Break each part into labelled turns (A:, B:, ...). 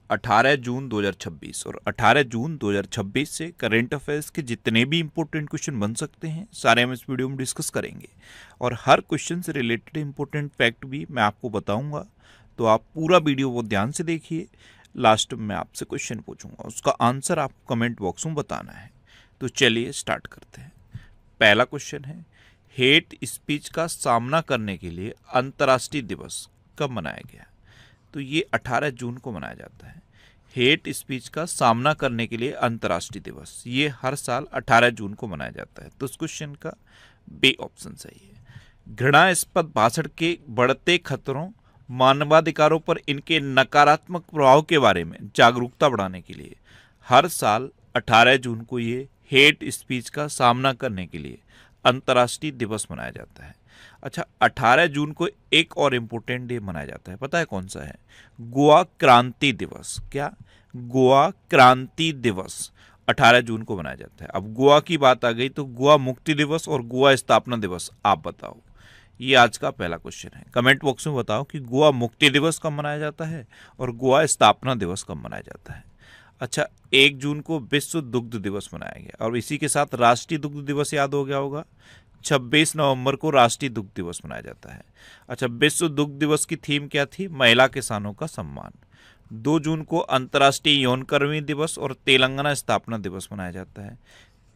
A: 18 जून 2026 और 18 जून 2026 से current affairs के जितने भी इंपॉर्टेंट क्वेश्चन बन सकते हैं सारे हम इस वीडियो में डिस्कस करेंगे और हर क्वेश्चन से रिलेटेड इंपॉर्टेंट फैक्ट भी मैं आपको बताऊंगा। तो आप पूरा वीडियो वो ध्यान से देखिए। लास्ट में मैं आपसे क्वेश्चन पूछूंगा, उसका आंसर आपको कमेंट बॉक्स में बताना है। तो चलिए स्टार्ट करते हैं। पहला क्वेश्चन है, हेट स्पीच का सामना करने के लिए अंतर्राष्ट्रीय दिवस कब मनाया गया? तो ये 18 जून को मनाया जाता है। हेट स्पीच का सामना करने के लिए अंतर्राष्ट्रीय दिवस ये हर साल 18 जून को मनाया जाता है। तो इस क्वेश्चन का बी ऑप्शन सही है। घृणास्पद भाषण के बढ़ते खतरों, मानवाधिकारों पर इनके नकारात्मक प्रभाव के बारे में जागरूकता बढ़ाने के लिए हर साल 18 जून को ये हेट स्पीच का सामना करने के लिए अंतर्राष्ट्रीय दिवस मनाया जाता है। अच्छा, 18 जून को एक और इम्पोर्टेंट डे मनाया जाता है, पता है कौन सा है? गोवा क्रांति दिवस। क्या? गोवा क्रांति दिवस 18 जून को मनाया जाता है। अब गोवा की बात आ गई तो गोवा मुक्ति दिवस और गोवा स्थापना दिवस आप बताओ। ये आज का पहला क्वेश्चन है। कमेंट बॉक्स में बताओ कि गोवा मुक्ति दिवस कब मनाया जाता है और गोवा स्थापना दिवस कब मनाया जाता है। अच्छा, 1 जून को विश्व दुग्ध दिवस मनाया गया और इसी के साथ राष्ट्रीय दुग्ध दिवस याद हो गया होगा। 26 नवंबर को राष्ट्रीय दुग्ध दिवस मनाया जाता है। अच्छा, विश्व दुग्ध दिवस की थीम क्या थी? महिला किसानों का सम्मान। 2 जून को अंतर्राष्ट्रीय यौनकर्मी दिवस और तेलंगाना स्थापना दिवस मनाया जाता है।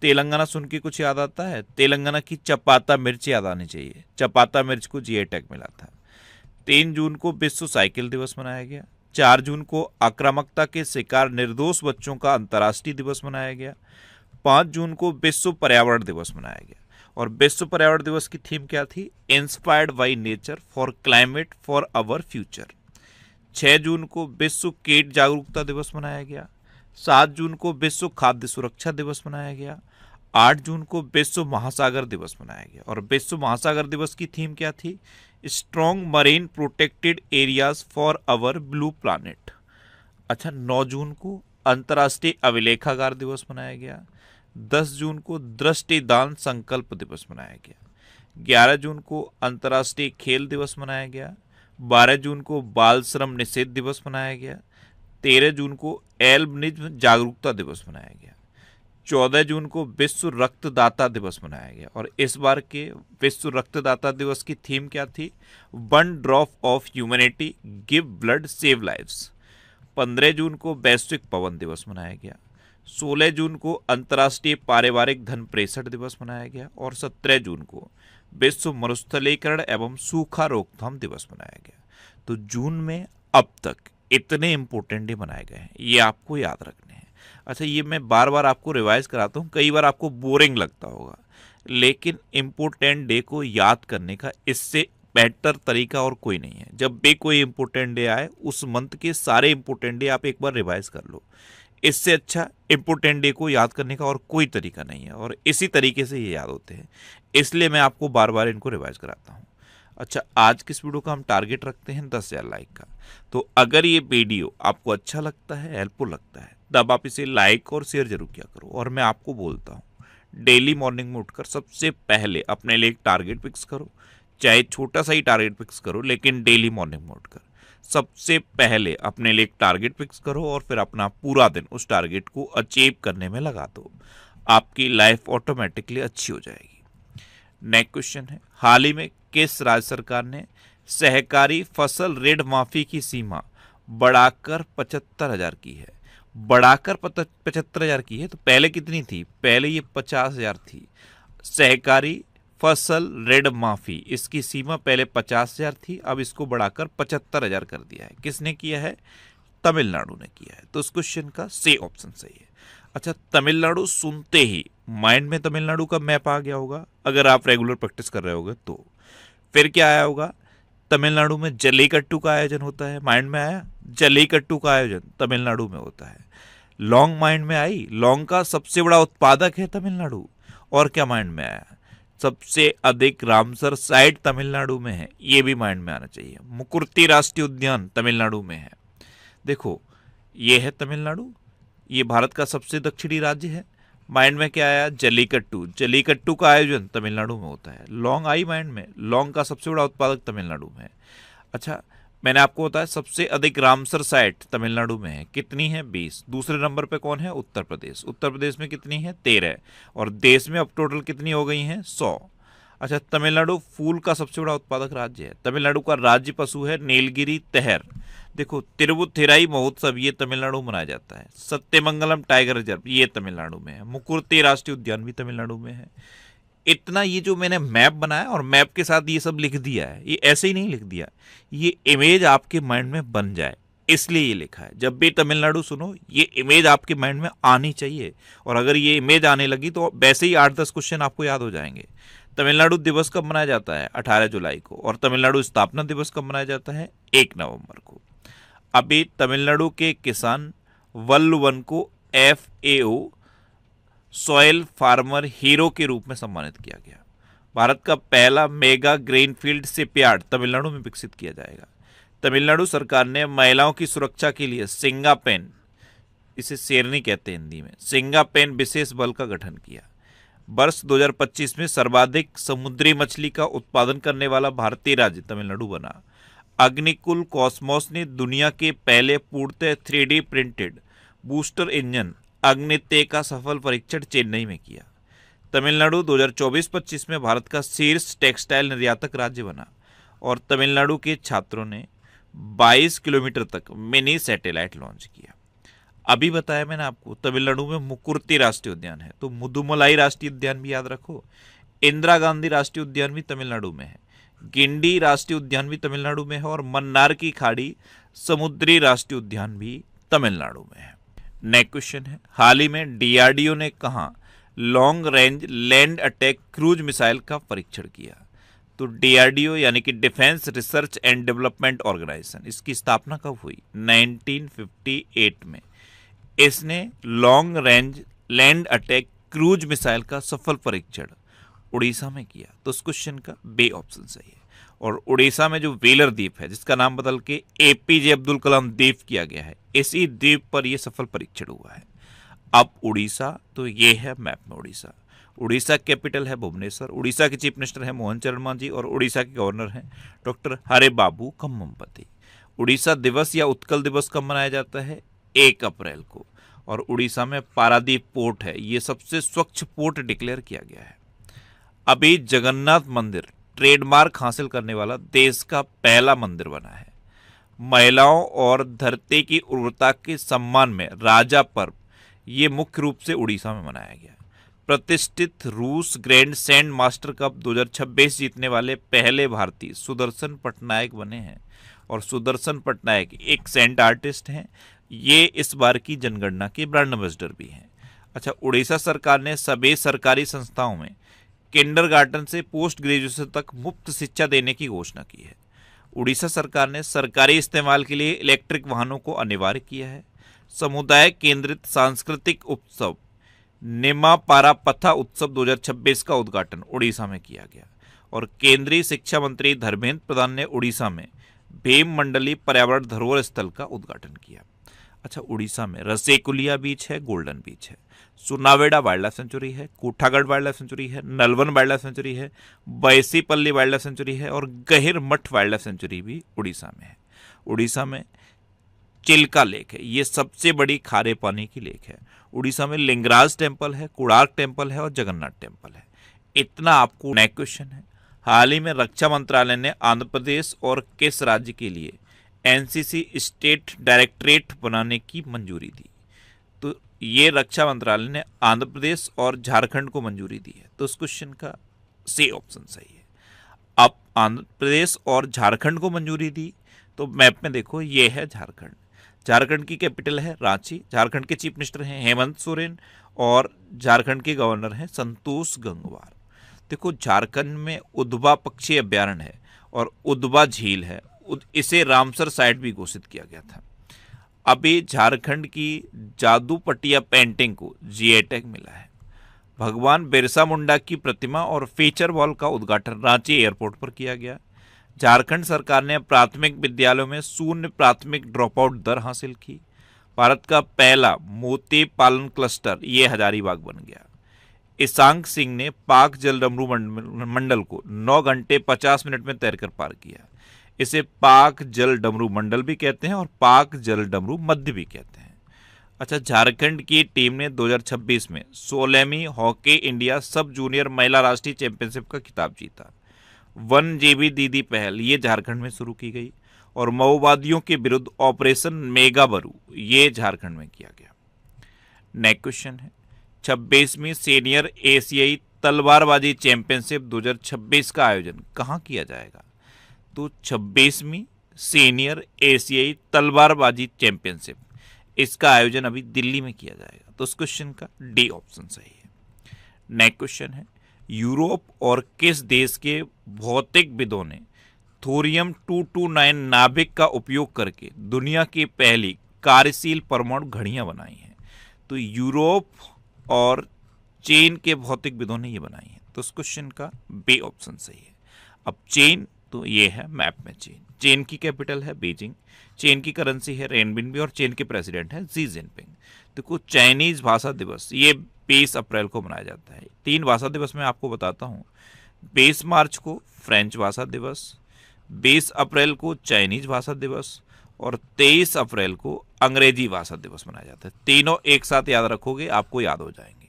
A: तेलंगाना सुन के कुछ याद आता है? तेलंगाना की चपाता मिर्च याद आनी चाहिए। चपाता मिर्च को जीआई टैग मिला था। 3 जून को विश्व साइकिल दिवस मनाया गया। 4 जून को आक्रामकता के शिकार निर्दोष बच्चों का अंतर्राष्ट्रीय दिवस मनाया गया। 5 जून को विश्व पर्यावरण दिवस मनाया गया और विश्व पर्यावरण दिवस की थीम क्या थी? Inspired by nature for climate for our future. 6 जून को विश्व कीट जागरूकता दिवस मनाया गया। 7 जून को विश्व खाद्य सुरक्षा दिवस मनाया गया। 8 जून को विश्व महासागर दिवस मनाया गया और विश्व महासागर दिवस की थीम क्या थी? Strong marine protected areas for our blue planet. अच्छा, 9 जून को अंतर्राष्ट्रीय अभिलेखागार दिवस मनाया गया। 10 जून को दृष्टिदान संकल्प दिवस मनाया गया। 11 जून को अंतर्राष्ट्रीय खेल दिवस मनाया गया। 12 जून को बाल श्रम निषेध दिवस मनाया गया। 13 जून को एल्बिनिज्म जागरूकता दिवस मनाया गया। 14 जून को विश्व रक्तदाता दिवस मनाया गया और इस बार के विश्व रक्तदाता दिवस की थीम क्या थी? 1 drop of humanity, give blood, save lives. 15 जून को वैश्विक पवन दिवस मनाया गया। 16 जून को अंतर्राष्ट्रीय पारिवारिक धन प्रेषण दिवस मनाया गया और 17 जून को विश्व मरुस्थलीकरण एवं सूखा रोकथाम दिवस मनाया गया। तो जून में अब तक इतने इंपॉर्टेंट डे मनाए गए हैं, ये आपको याद रखने हैं। अच्छा, ये मैं बार बार आपको रिवाइज कराता हूँ, कई बार आपको बोरिंग लगता होगा, लेकिन इम्पोर्टेंट डे को याद करने का इससे बेटर तरीका और कोई नहीं है। जब भी कोई इम्पोर्टेंट डे आए उस मंथ के सारे इम्पोर्टेंट डे आप एक बार रिवाइज कर लो। इससे अच्छा इम्पोर्टेंट डे को याद करने का और कोई तरीका नहीं है और इसी तरीके से ये याद होते हैं, इसलिए मैं आपको बार बार इनको रिवाइज कराता हूँ। अच्छा, आज की इस वीडियो का हम टारगेट रखते हैं 10,000 लाइक का। तो अगर ये वीडियो आपको अच्छा लगता है, हेल्पफुल लगता है, तब आप इसे लाइक और शेयर जरूर किया करो। और मैं आपको बोलता हूँ, डेली मॉर्निंग में उठकर सबसे पहले अपने लिए एक टारगेट फिक्स करो, चाहे छोटा सा ही टारगेट फिक्स करो, लेकिन डेली मॉर्निंग में उठकर सबसे पहले अपने लिए एक टारगेट फिक्स करो और फिर अपना पूरा दिन उस टारगेट को अचीव करने में लगा दो। आपकी लाइफ ऑटोमेटिकली अच्छी हो जाएगी। नेक्स्ट क्वेश्चन है, हाल ही में किस राज्य सरकार ने सहकारी फसल ऋण माफी की सीमा बढ़ाकर 75,000 की है? बढ़ाकर 75,000 की है। तो पहले कितनी थी? पहले ये 50,000 थी। सहकारी फसल ऋण माफी, इसकी सीमा पहले 50,000 थी, अब इसको बढ़ाकर 75,000 कर दिया है। किसने किया है? तमिलनाडु ने किया है। तो इस क्वेश्चन का सी ऑप्शन सही है। अच्छा, तमिलनाडु सुनते ही माइंड में तमिलनाडु का मैप आ गया होगा, अगर आप रेगुलर प्रैक्टिस कर रहे होगे तो। फिर क्या आया होगा? तमिलनाडु में जल्लीकट्टू का आयोजन होता है, माइंड में आया? जल्लीकट्टू का आयोजन तमिलनाडु में होता है। लौंग माइंड में आई? लौंग का सबसे बड़ा उत्पादक है तमिलनाडु। और क्या माइंड में आया? सबसे अधिक रामसर साइट तमिलनाडु में है, ये भी माइंड में आना चाहिए। मुकुर्ती राष्ट्रीय उद्यान तमिलनाडु में है। देखो, ये है तमिलनाडु, ये भारत का सबसे दक्षिणी राज्य है। माइंड में क्या आया? जल्लीकट्टू। जल्लीकट्टू का आयोजन तमिलनाडु में होता है। लौंग आई माइंड में? लौंग का सबसे बड़ा उत्पादक तमिलनाडु में है। अच्छा, मैंने आपको बताया सबसे अधिक रामसर साइट तमिलनाडु में है, कितनी है 20। दूसरे नंबर पे कौन है, उत्तर प्रदेश। उत्तर प्रदेश में कितनी है 13। और देश में अब टोटल कितनी हो गई हैं 100। अच्छा, तमिलनाडु फूल का सबसे बड़ा उत्पादक राज्य है। तमिलनाडु का राज्य पशु है नीलगिरी तहर। देखो, तिरुवुथिराई महोत्सव ये तमिलनाडु में मनाया जाता है। सत्यमंगलम टाइगर रिजर्व ये तमिलनाडु में है। मुकुर्ती राष्ट्रीय उद्यान भी तमिलनाडु में है। इतना ये जो मैंने मैप बनाया और मैप के साथ ये सब लिख दिया है, ये ऐसे ही नहीं लिख दिया, ये इमेज आपके माइंड में बन जाए इसलिए ये लिखा है। जब भी तमिलनाडु सुनो ये इमेज आपके माइंड में आनी चाहिए, और अगर ये इमेज आने लगी तो वैसे ही 8-10 क्वेश्चन आपको याद हो जाएंगे। तमिलनाडु दिवस कब मनाया जाता है, 18 जुलाई को। और तमिलनाडु स्थापना दिवस कब मनाया जाता है, 1 नवंबर को। अभी तमिलनाडु के किसान वल्लवन को FAO सॉयल फार्मर हीरो के रूप में सम्मानित किया गया। भारत का पहला मेगा ग्रेनफील्ड शिपयार्ड तमिलनाडु में विकसित किया जाएगा। तमिलनाडु सरकार ने महिलाओं की सुरक्षा के लिए सिंगापेन, इसे शेरनी कहते हैं हिंदी में, सिंगापेन विशेष बल का गठन किया। वर्ष 2025 में सर्वाधिक समुद्री मछली का उत्पादन करने वाला भारतीय राज्य तमिलनाडु बना। अग्निकुल कॉस्मोस ने दुनिया के पहले पूर्णतः 3D प्रिंटेड बूस्टर इंजन अग्नितेय का सफल परीक्षण चेन्नई में किया। तमिलनाडु 2024-25 में भारत का शीर्ष टेक्सटाइल निर्यातक राज्य बना। और तमिलनाडु के छात्रों ने 22 किलोमीटर तक मिनी सैटेलाइट लॉन्च किया। अभी बताया मैंने आपको तमिलनाडु में मुकुर्ती राष्ट्रीय उद्यान है, तो मुदुमलाई राष्ट्रीय उद्यान भी याद रखो। इंदिरा गांधी राष्ट्रीय उद्यान भी तमिलनाडु में है। गिंडी राष्ट्रीय उद्यान भी तमिलनाडु में है। और मन्नार की खाड़ी समुद्री राष्ट्रीय उद्यान भी तमिलनाडु में है। नेक्स्ट क्वेश्चन है, हाल ही में DRDO ने कहा long range land attack cruise missile का परीक्षण किया। तो DRDO यानी कि defence research and development organisation, इसकी स्थापना कब हुई, 1958 में। इसने long range land attack cruise missile का सफल परीक्षण उड़ीसा में किया। तो उस क्वेश्चन का बे ऑप्शन सही है। और उड़ीसा में जो वेलर द्वीप है, जिसका नाम बदल के APJ अब्दुल कलाम द्वीप किया गया है, इसी द्वीप पर यह सफल परीक्षण हुआ है। अब उड़ीसा, तो ये है मैप में उड़ीसा। उड़ीसा कैपिटल है भुवनेश्वर। उड़ीसा के चीफ मिनिस्टर हैं मोहन चरण मांझी। और उड़ीसा के गवर्नर हैं डॉक्टर हरे बाबू कम्मपति। उड़ीसा दिवस या उत्कल दिवस कब मनाया जाता है, 1 अप्रैल को। और उड़ीसा में पारादीप पोर्ट है, ये सबसे स्वच्छ पोर्ट डिक्लेयर किया गया है। अभी जगन्नाथ मंदिर ट्रेडमार्क हासिल करने वाला देश का पहला मंदिर बना है। महिलाओं और धरती की उर्वरता के सम्मान में राजा पर्व, ये मुख्य रूप से उड़ीसा में मनाया गया। प्रतिष्ठित रूस ग्रैंड सैंड मास्टर कप 2026 जीतने वाले पहले भारतीय सुदर्शन पटनायक बने हैं। और सुदर्शन पटनायक एक सैंड आर्टिस्ट हैं। ये इस बार की जनगणना के ब्रांड एम्बेसडर भी हैं। अच्छा, उड़ीसा सरकार ने सभी सरकारी संस्थाओं में किंडरगार्टन से पोस्ट ग्रेजुएशन तक मुफ्त शिक्षा देने की घोषणा की है। उड़ीसा सरकार ने सरकारी इस्तेमाल के लिए इलेक्ट्रिक वाहनों को अनिवार्य किया है। समुदाय केंद्रित सांस्कृतिक उत्सव निमापारा पथा उत्सव 2026 का उद्घाटन उड़ीसा में किया गया। और केंद्रीय शिक्षा मंत्री धर्मेंद्र प्रधान ने उड़ीसा में भीम मंडली पर्यावरण धरोहर स्थल का उद्घाटन किया। अच्छा, उड़ीसा में रसेकुलिया बीच है, गोल्डन बीच है, सुनावेडा वाइल्ड लाइफ सेंचुरी है, कोठागढ़ वाइल्ड लाइफ सेंचुरी है, नलवन वाइल्ड लाइफ सेंचुरी है, बैसीपल्ली वाइल्ड लाइफ सेंचुरी है, और गहिर मठ वाइल्ड लाइफ सेंचुरी भी उड़ीसा में है। उड़ीसा में चिल्का लेक है, ये सबसे बड़ी खारे पानी की लेक है। उड़ीसा में लिंगराज टेम्पल है, कोणार्क टेम्पल है और जगन्नाथ टेम्पल है। इतना आपको नेक्स्ट क्वेश्चन है, हाल ही में रक्षा मंत्रालय ने आंध्र प्रदेश और किस राज्य के लिए NCC स्टेट डायरेक्टरेट बनाने की मंजूरी दी। तो ये रक्षा मंत्रालय ने आंध्र प्रदेश और झारखंड को मंजूरी दी है। तो उस क्वेश्चन का सी ऑप्शन सही है। अब आंध्र प्रदेश और झारखंड को मंजूरी दी, तो मैप में देखो ये है झारखंड। झारखंड की कैपिटल है रांची। झारखंड के चीफ मिनिस्टर हैं हेमंत सोरेन और झारखंड के गवर्नर हैं संतोष गंगवार। देखो, झारखंड में उधवा पक्षी अभ्यारण्य है और उधवा झील है, इसे रामसर साइट भी घोषित किया गया था। अभी झारखंड की जादू पटिया पेंटिंग को GI टैग मिला है। भगवान बिरसा मुंडा की प्रतिमा और फीचर वॉल का उद्घाटन रांची एयरपोर्ट पर किया गया। झारखंड सरकार ने प्राथमिक विद्यालयों में 0 प्राथमिक ड्रॉप आउट दर हासिल की। भारत का पहला मोती पालन क्लस्टर ये हजारीबाग बन गया। ईशांक सिंह ने पाक जलडमरू मंडल को 9 घंटे 50 मिनट में तैरकर पार किया। इसे पाक जल डमरू मंडल भी कहते हैं और पाक जल डमरू मध्य भी कहते हैं। अच्छा, झारखंड की टीम ने 2026 में 16वीं हॉकी इंडिया सब जूनियर महिला राष्ट्रीय चैंपियनशिप का खिताब जीता। 1 GB दीदी पहल ये झारखंड में शुरू की गई और माओवादियों के विरुद्ध ऑपरेशन मेगाबरू ये झारखंड में किया गया। नेक्स्ट क्वेश्चन है 26वीं सीनियर एशियाई तलवारबाजी चैंपियनशिप 2026 का आयोजन कहाँ किया जाएगा? तो 26वीं सीनियर एशियाई तलवारबाजी चैंपियनशिप इसका आयोजन अभी दिल्ली में किया जाएगा। तो उस क्वेश्चन का डी ऑप्शन सही है। नेक्स्ट क्वेश्चन है यूरोप और किस देश के भौतिकविदों ने थोरियम 229 नाभिक का उपयोग करके दुनिया की पहली कार्यशील परमाणु घड़ियां बनाई हैं? तो यूरोप और चीन के भौतिकविदों ने ये बनाई है। तो उस क्वेश्चन का बी ऑप्शन सही है। अब चीन, तो ये है मैप में चीन की कैपिटल है बीजिंग, चीन की करेंसी है रेनबिनबी और चीन के प्रेसिडेंट है जी जिनपिंग। देखो चाइनीज भाषा दिवस ये 20 अप्रैल को मनाया जाता है। 3 भाषा दिवस मैं आपको बताता हूँ। 20 मार्च को फ्रेंच भाषा दिवस, 20 अप्रैल को चाइनीज भाषा दिवस और 23 अप्रैल को अंग्रेजी भाषा दिवस मनाया जाता है। तीनों एक साथ याद रखोगे आपको याद हो जाएंगे।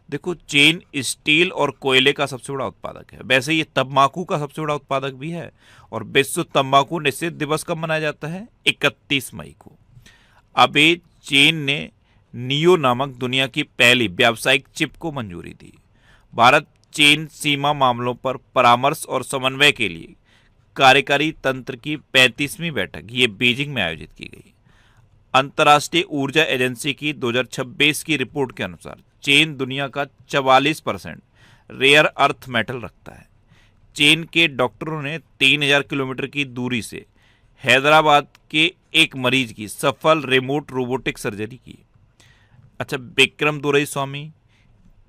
A: देखो चीन स्टील और कोयले का सबसे बड़ा उत्पादक है। वैसे ये तंबाकू का सबसे बड़ा उत्पादक भी है और विश्व तंबाकू निषेध दिवस कब मनाया जाता है? 31 मई को। अभी चीन ने नियो नामक दुनिया की पहली व्यावसायिक चिप को मंजूरी दी। भारत चीन सीमा मामलों पर परामर्श और समन्वय के लिए कार्यकारी तंत्र की 35वीं बैठक ये बीजिंग में आयोजित की गई। अंतर्राष्ट्रीय ऊर्जा एजेंसी की 2026 की रिपोर्ट के अनुसार चीन दुनिया का 44% रेयर अर्थ मेटल रखता है। चीन के डॉक्टरों ने 3000 किलोमीटर की दूरी से हैदराबाद के एक मरीज की सफल रिमोट रोबोटिक सर्जरी की। अच्छा, विक्रम दोरईस्वामी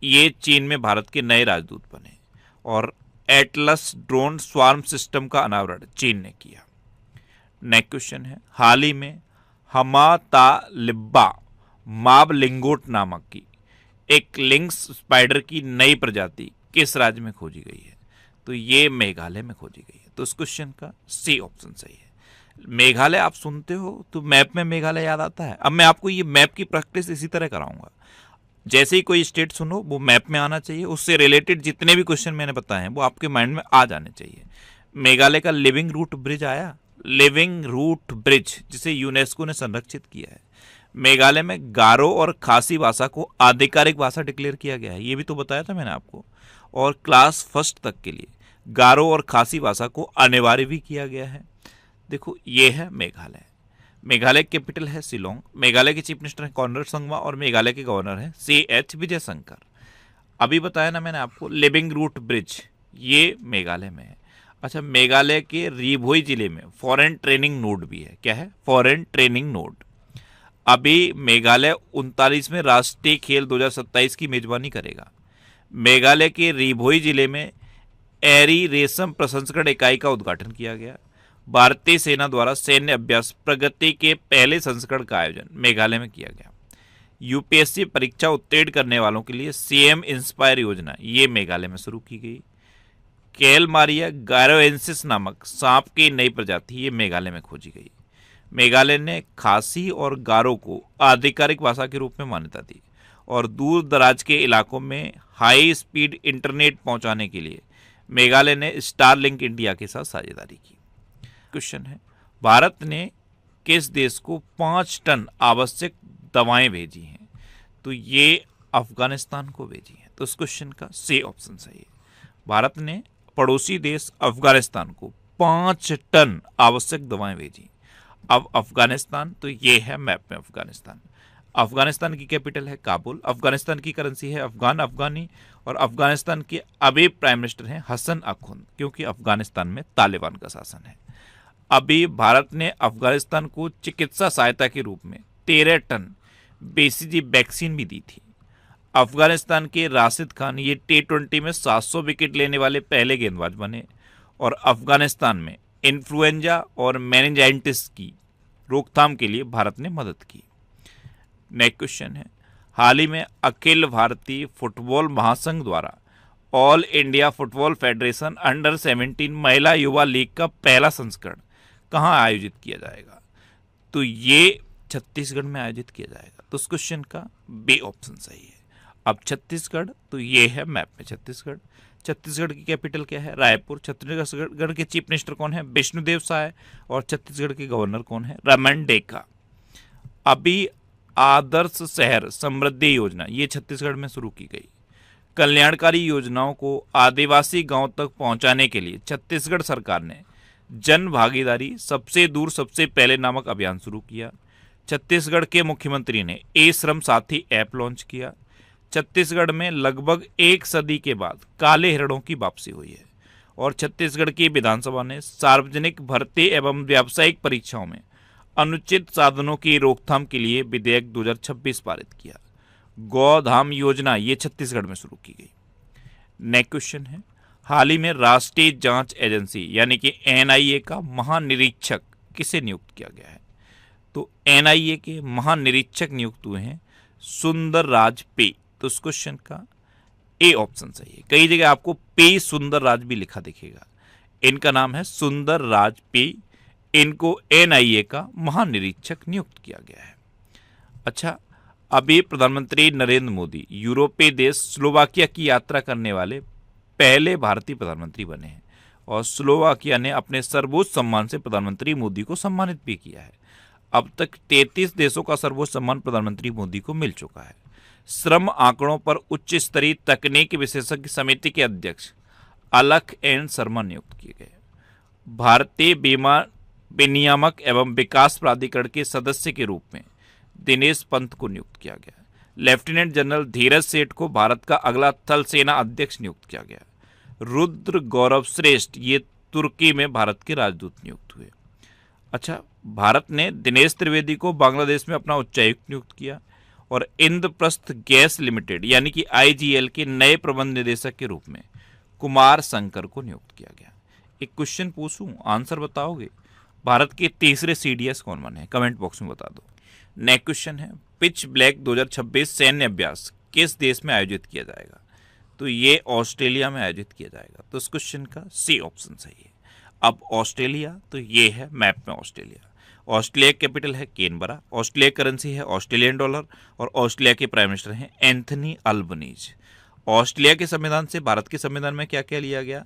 A: ये चीन में भारत के नए राजदूत बने और एटलस ड्रोन स्वार्म सिस्टम का अनावरण चीन ने किया। नेक्स्ट क्वेश्चन है हाल ही में हमातालिब्बा माब लिंगोट नामक की एक लिंक्स स्पाइडर की नई प्रजाति किस राज्य में खोजी गई है? तो ये मेघालय में खोजी गई है। तो इस क्वेश्चन का सी ऑप्शन सही है। मेघालय आप सुनते हो तो मैप में मेघालय याद आता है। अब मैं आपको ये मैप की प्रैक्टिस इसी तरह कराऊंगा। जैसे ही कोई स्टेट सुनो वो मैप में आना चाहिए, उससे रिलेटेड जितने भी क्वेश्चन मैंने बताए हैं वो आपके माइंड में आ जाने चाहिए। मेघालय का लिविंग रूट ब्रिज आया, लिविंग रूट ब्रिज जिसे यूनेस्को ने संरक्षित किया है। मेघालय में गारो और खासी भाषा को आधिकारिक भाषा डिक्लेयर किया गया है, ये भी तो बताया था मैंने आपको। और क्लास 1 तक के लिए गारो और खासी भाषा को अनिवार्य भी किया गया है। देखो ये है मेघालय। मेघालय की कैपिटल है शिलोंग। मेघालय के चीफ मिनिस्टर हैं कॉनरेड संगमा और मेघालय के गवर्नर हैं CH विजयशंकर। अभी बताया ना मैंने आपको लिविंग रूट ब्रिज ये मेघालय में है। अच्छा, मेघालय के रीभोई जिले में फॉरेन ट्रेनिंग नोड भी है। क्या है? Foreign training node. अभी मेघालय 39वें राष्ट्रीय खेल 2027 की मेजबानी करेगा। मेघालय के रीभोई जिले में एरी रेशम प्रसंस्करण इकाई का उद्घाटन किया गया। भारतीय सेना द्वारा सैन्य अभ्यास प्रगति के पहले संस्करण का आयोजन मेघालय में किया गया। यूपीएससी परीक्षा उत्तीर्ण करने वालों के लिए CM इंस्पायर योजना ये मेघालय में शुरू की गई। कैलमारिया गारोएंसिस नामक सांप की नई प्रजाति ये मेघालय में खोजी गई। मेघालय ने खासी और गारो को आधिकारिक भाषा के रूप में मान्यता दी और दूर दराज के इलाकों में हाई स्पीड इंटरनेट पहुंचाने के लिए मेघालय ने स्टारलिंक इंडिया के साथ साझेदारी की। क्वेश्चन है भारत ने किस देश को 5 टन आवश्यक दवाएं भेजी हैं? तो ये अफगानिस्तान को भेजी हैं। तो इस क्वेश्चन का सी ऑप्शन सही है। भारत ने पड़ोसी देश अफगानिस्तान को 5 टन आवश्यक दवाएं भेजी। अब अफगानिस्तान, तो ये है मैप में अफगानिस्तान। अफगानिस्तान की कैपिटल है काबुल। अफगानिस्तान की करेंसी है अफगानी और अफगानिस्तान के अभी प्राइम मिनिस्टर हैं हसन अखुंद, क्योंकि अफगानिस्तान में तालिबान का शासन है। अभी भारत ने अफगानिस्तान को चिकित्सा सहायता के रूप में 13 टन BCG वैक्सीन भी दी थी। अफगानिस्तान के राशिद खान ये T20 में 700 विकेट लेने वाले पहले गेंदबाज बने और अफगानिस्तान में इन्फ्लुएंजा और मेनिंजाइटिस की रोकथाम के लिए भारत ने मदद की। नेक्स्ट क्वेश्चन है हाल ही में अखिल भारतीय फुटबॉल महासंघ द्वारा all India football federation under 17 महिला युवा लीग का पहला संस्करण कहाँ आयोजित किया जाएगा? तो ये छत्तीसगढ़ में आयोजित किया जाएगा। तो उस क्वेश्चन का बी ऑप्शन सही है। अब छत्तीसगढ़, तो ये है मैप में छत्तीसगढ़। छत्तीसगढ़ की कैपिटल क्या है? रायपुर। छत्तीसगढ़ के चीफ मिनिस्टर कौन है? विष्णुदेव साय। और छत्तीसगढ़ के गवर्नर कौन है? रमन डेका। अभी आदर्श शहर समृद्धि योजना ये छत्तीसगढ़ में शुरू की गई। कल्याणकारी योजनाओं को आदिवासी गांव तक पहुंचाने के लिए छत्तीसगढ़ सरकार ने जन भागीदारी सबसे दूर सबसे पहले नामक अभियान शुरू किया। छत्तीसगढ़ के मुख्यमंत्री ने ए श्रम साथी ऐप लॉन्च किया। छत्तीसगढ़ में लगभग एक सदी के बाद काले हिरणों की वापसी हुई है। और छत्तीसगढ़ की विधानसभा ने सार्वजनिक भर्ती एवं व्यावसायिक परीक्षाओं में अनुचित साधनों की रोकथाम के लिए विधेयक 2026 पारित किया। गौधाम योजना ये छत्तीसगढ़ में शुरू की गई। नेक्स्ट क्वेश्चन है, हाल ही में राष्ट्रीय जांच एजेंसी यानी कि एनआईए का महानिरीक्षक किसे नियुक्त किया गया है? तो एनआईए के महानिरीक्षक नियुक्त हुए हैं सुंदर राज पे। तो उस क्वेश्चन का ए ऑप्शन सही है। कई जगह आपको पे सुंदर राज भी लिखा दिखेगा। इनका नाम है सुंदर राज पे। इनको एनआईए का महानिरीक्षक नियुक्त किया गया है। अच्छा, अभी प्रधानमंत्री नरेंद्र मोदी यूरोपीय देश स्लोवाकिया की यात्रा करने वाले पहले भारतीय प्रधानमंत्री बने हैं। और स्लोवाकिया ने अपने सर्वोच्च सम्मान से प्रधानमंत्री मोदी को सम्मानित भी किया है। अब तक 33 देशों का सर्वोच्च सम्मान प्रधानमंत्री मोदी को मिल चुका है। श्रम आंकड़ों पर उच्च स्तरीय तकनीकी विशेषज्ञ समिति के अध्यक्ष अलख एन शर्मा नियुक्त किए गए। भारतीय बीमा विनियामक एवं विकास प्राधिकरण के सदस्य के रूप में दिनेश पंत को नियुक्त किया गया। लेफ्टिनेंट जनरल धीरज सेठ को भारत का अगला थल सेना अध्यक्ष नियुक्त किया गया। रुद्र गौरव श्रेष्ठ ये तुर्की में भारत के राजदूत नियुक्त हुए। अच्छा, भारत ने दिनेश त्रिवेदी को बांग्लादेश में अपना उच्चायुक्त नियुक्त किया। और इंद्रप्रस्थ गैस लिमिटेड यानी कि आईजीएल के नए प्रबंध निदेशक के रूप में कुमार शंकर को नियुक्त किया गया। एक क्वेश्चन पूछूं, आंसर बताओगे? भारत के तीसरे सीडीएस कौन बने हैं? कमेंट बॉक्स में बता दो। नेक्स्ट क्वेश्चन है, पिच ब्लैक 2026 सैन्य अभ्यास किस देश में आयोजित किया जाएगा? तो ये ऑस्ट्रेलिया में आयोजित किया जाएगा। तो इस क्वेश्चन का सी ऑप्शन सही है। अब ऑस्ट्रेलिया, तो ये है मैप में ऑस्ट्रेलिया। ऑस्ट्रेलिया कैपिटल है कैनबरा। ऑस्ट्रेलिया करेंसी है ऑस्ट्रेलियन डॉलर। और ऑस्ट्रेलिया के प्राइम मिनिस्टर हैं एंथनी अल्बनीज। ऑस्ट्रेलिया के संविधान से भारत के संविधान में क्या क्या लिया गया?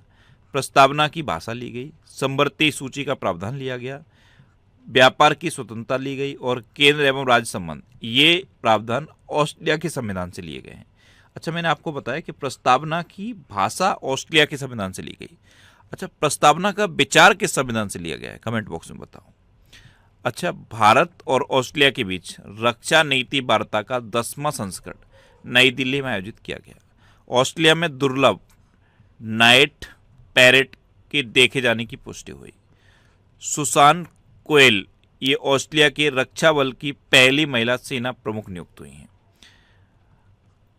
A: प्रस्तावना की भाषा ली गई, संवर्ती सूची का प्रावधान लिया गया, व्यापार की स्वतंत्रता ली गई और केंद्र एवं राज्य संबंध ये प्रावधान ऑस्ट्रेलिया के संविधान से लिए गए हैं। अच्छा, मैंने आपको बताया कि प्रस्तावना की भाषा ऑस्ट्रेलिया के संविधान से ली गई। अच्छा, प्रस्तावना का विचार किस संविधान से लिया गया है? कमेंट बॉक्स में बताओ। अच्छा, भारत और ऑस्ट्रेलिया के बीच रक्षा नीति वार्ता का 10वां संस्करण नई दिल्ली में आयोजित किया गया। ऑस्ट्रेलिया में दुर्लभ नाइट पैरेट के देखे जाने की पुष्टि हुई। सुसान कोयल ये ऑस्ट्रेलिया के रक्षा बल की पहली महिला सेना प्रमुख नियुक्त हुई हैं।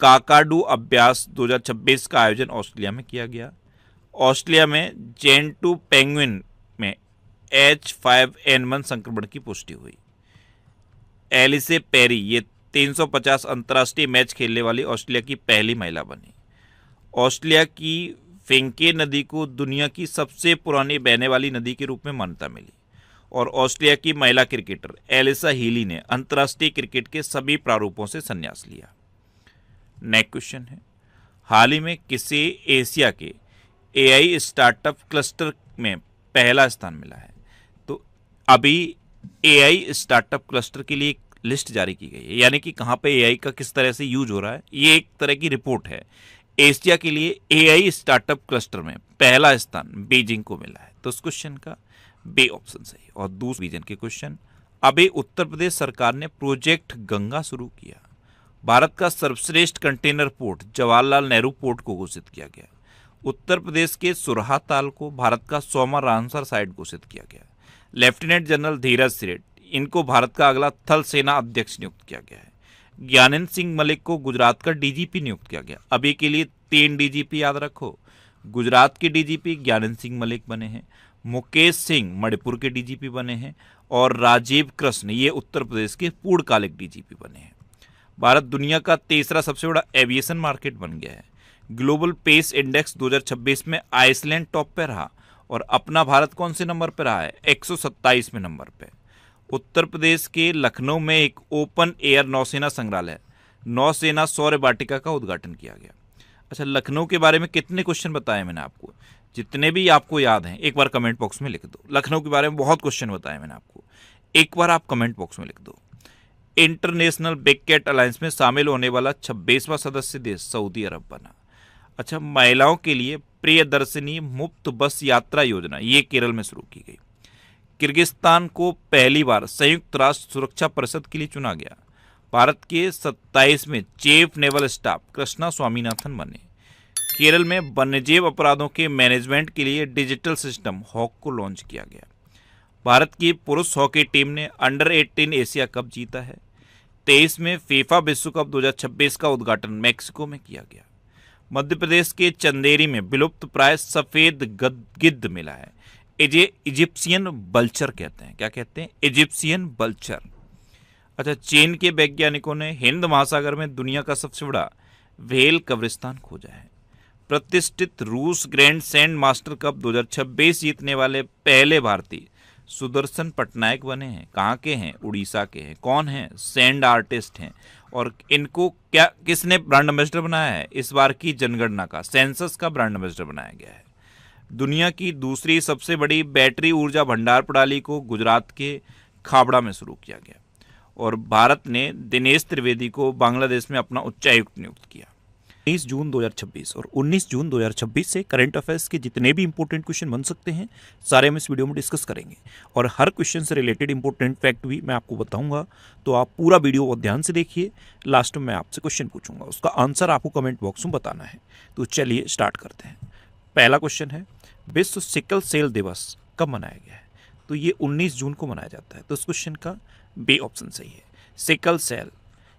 A: काकाडू अभ्यास 2026 का आयोजन ऑस्ट्रेलिया में किया गया। ऑस्ट्रेलिया में जेन2 पेंगुइन में H5N1 संक्रमण की पुष्टि हुई। एलिसे पेरी ये 350 अंतर्राष्ट्रीय मैच खेलने वाली ऑस्ट्रेलिया की पहली महिला बनी। ऑस्ट्रेलिया की फिंके नदी को दुनिया की सबसे पुरानी बहने वाली नदी के रूप में मान्यता मिली। और ऑस्ट्रेलिया की महिला क्रिकेटर एलिसा हीली ने अंतर्राष्ट्रीय क्रिकेट के सभी प्रारूपों से संन्यास लिया। नेक्स्ट क्वेश्चन है, हाल ही में किसे एशिया के एआई स्टार्टअप क्लस्टर में पहला स्थान मिला है? तो अभी एआई स्टार्टअप क्लस्टर के लिए एक लिस्ट जारी की गई है, यानी कि कहाँ पे एआई का किस तरह से यूज हो रहा है, ये एक तरह की रिपोर्ट है। एशिया के लिए एआई स्टार्टअप क्लस्टर में पहला स्थान बीजिंग को मिला है। तो उस क्वेश्चन का बी ऑप्शन सही। और दूसरे रीजन के क्वेश्चन, अभी उत्तर प्रदेश सरकार ने प्रोजेक्ट गंगा शुरू किया। भारत का सर्वश्रेष्ठ container port Jawaharlal Nehru port को घोषित किया गया। उत्तर प्रदेश के सुरहा ताल को भारत का 100वां रामसर साइट घोषित किया गया। लेफ्टिनेंट जनरल धीरज सेठ इनको भारत का अगला थल सेना अध्यक्ष नियुक्त किया गया है। ज्ञानेंद्र सिंह मलिक को गुजरात का डीजीपी नियुक्त किया गया। अभी के लिए 3 डीजीपी याद रखो। गुजरात के डीजीपी ज्ञानेंद्र सिंह मलिक बने हैं, मुकेश सिंह मणिपुर के डीजीपी बने हैं और राजीव कृष्ण ये उत्तर प्रदेश के पूर्णकालिक डीजीपी बने हैं। भारत दुनिया का तीसरा सबसे बड़ा एविएशन मार्केट बन गया है। ग्लोबल पेस इंडेक्स 2026 में आइसलैंड टॉप पर रहा और अपना भारत कौन से नंबर पर रहा है? 127वें नंबर पे। उत्तर प्रदेश के लखनऊ में एक ओपन एयर नौसेना संग्रहालय, नौसेना शौर्य वाटिका का उद्घाटन किया गया। अच्छा, लखनऊ के बारे में कितने क्वेश्चन बताए मैंने आपको? जितने भी आपको याद हैं एक बार कमेंट बॉक्स में लिख दो। लखनऊ के बारे में बहुत क्वेश्चन बताए मैंने आपको, एक बार आप कमेंट बॉक्स में लिख दो। इंटरनेशनल बिग कैट अलायंस में शामिल होने वाला 26वां सदस्य देश सऊदी अरब बना। अच्छा, महिलाओं के लिए प्रियदर्शिनी मुफ्त बस यात्रा योजना ये केरल में शुरू की गई। किर्गिस्तान को पहली बार संयुक्त राष्ट्र सुरक्षा परिषद के लिए चुना गया। भारत के 27वें chief naval staff Krishna Swaminathan बने। केरल में वन्यजीव अपराधों के मैनेजमेंट के लिए डिजिटल सिस्टम हॉक को लॉन्च किया गया। भारत की पुरुष हॉकी टीम ने अंडर 18 एशिया कप जीता है। 23वें फीफा विश्व कप 2026 का उद्घाटन मैक्सिको में किया गया। मध्य प्रदेश के चंदेरी में विलुप्त प्राय सफेद गिद्ध मिला है। इजिप्शियन बल्चर कहते हैं। क्या कहते हैं? इजिप्शियन बल्चर। अच्छा, चीन के वैज्ञानिकों ने हिंद महासागर में दुनिया का सबसे बड़ा व्हेल कब्रिस्तान खोजा है। प्रतिष्ठित रूस ग्रैंड सैंड मास्टर कप 2026 जीतने वाले पहले भारतीय सुदर्शन पटनायक बने हैं। कहाँ के हैं? उड़ीसा के हैं। कौन हैं? सैंड आर्टिस्ट हैं। और इनको क्या किसने ब्रांड एम्बेसडर बनाया है? इस बार की जनगणना का, सेंसस का ब्रांड एम्बेसडर बनाया गया है। दुनिया की दूसरी सबसे बड़ी बैटरी ऊर्जा भंडार प्रणाली को गुजरात के खाबड़ा में शुरू किया गया। और भारत ने दिनेश त्रिवेदी को बांग्लादेश में अपना उच्चायुक्त नियुक्त किया। 19 जून 2026 और 19 जून 2026 से करंट अफेयर्स के जितने भी इंपॉर्टेंट क्वेश्चन बन सकते हैं सारे हम इस वीडियो में डिस्कस करेंगे। और हर क्वेश्चन से रिलेटेड इंपॉर्टेंट फैक्ट भी मैं आपको बताऊंगा, तो आप पूरा वीडियो को ध्यान से देखिए। लास्ट में मैं आपसे क्वेश्चन पूछूंगा, उसका आंसर आपको कमेंट बॉक्स में बताना है। तो चलिए स्टार्ट करते हैं। पहला क्वेश्चन है, विश्व सिकल सेल दिवस कब मनाया गया है? तो ये 19 जून को मनाया जाता है। तो इस क्वेश्चन का बी ऑप्शन सही है। सिकल सेल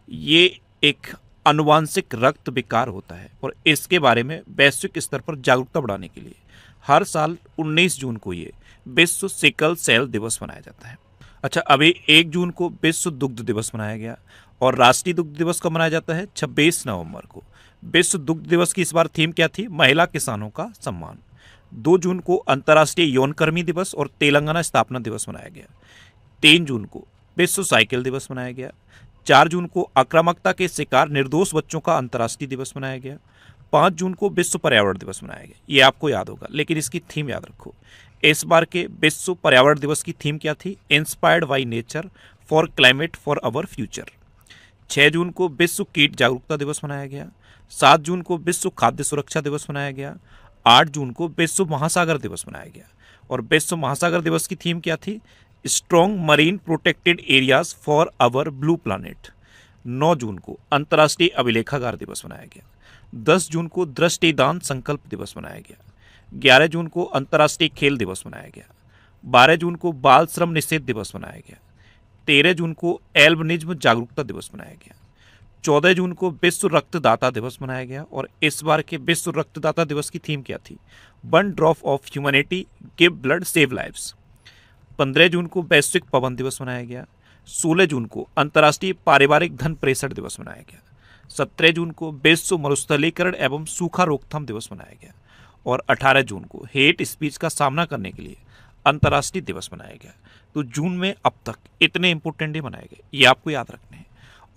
A: ये एक आनुवांशिक रक्त विकार होता है और इसके बारे में वैश्विक स्तर पर जागरूकता बढ़ाने के लिए हर साल 19 जून को ये विश्व सिकल सेल दिवस मनाया जाता है। अच्छा, अभी 1 जून को विश्व दुग्ध दिवस मनाया गया और राष्ट्रीय दुग्ध दिवस कब मनाया जाता है? 26 नवंबर को। विश्व दुग्ध दिवस की इस बार थीम क्या थी? महिला किसानों का सम्मान। 2 जून को अंतर्राष्ट्रीय यौनकर्मी दिवस और तेलंगाना स्थापना दिवस मनाया गया। 3 जून को विश्व साइकिल दिवस मनाया गया। 4 जून को आक्रामकता के शिकार निर्दोष बच्चों का अंतर्राष्ट्रीय दिवस मनाया गया। 5 जून को विश्व पर्यावरण दिवस मनाया गया। ये आपको याद होगा, लेकिन इसकी थीम याद रखो। इस बार के विश्व पर्यावरण दिवस की थीम क्या थी? Inspired by nature for climate for our future. 6 जून को विश्व कीट जागरूकता दिवस मनाया गया। 7 जून को विश्व खाद्य सुरक्षा दिवस मनाया गया। 8 जून को विश्व महासागर दिवस मनाया गया। और विश्व महासागर दिवस की थीम क्या थी? Strong marine protected areas for our blue planet. 9 जून को अंतर्राष्ट्रीय अभिलेखागार दिवस मनाया गया। 10 जून को दृष्टिदान संकल्प दिवस मनाया गया। 11 जून को अंतर्राष्ट्रीय खेल दिवस मनाया गया। 12 जून को बाल श्रम निषेध दिवस मनाया गया। 13 जून को एल्बिनिज्म जागरूकता दिवस मनाया गया। 14 जून को विश्व रक्तदाता दिवस मनाया गया। और इस बार के विश्व रक्तदाता दिवस की थीम क्या थी? 1 drop of humanity give blood save lives. 15 जून को वैश्विक पवन दिवस मनाया गया। 16 जून को अंतर्राष्ट्रीय पारिवारिक धन प्रेषण दिवस मनाया गया। 17 जून को विश्व मरुस्थलीकरण एवं सूखा रोकथाम दिवस मनाया गया। और 18 जून को हेट स्पीच का सामना करने के लिए अंतर्राष्ट्रीय दिवस मनाया गया। तो जून में अब तक इतने इंपॉर्टेंट डे मनाए गए, ये आपको याद रखने हैं।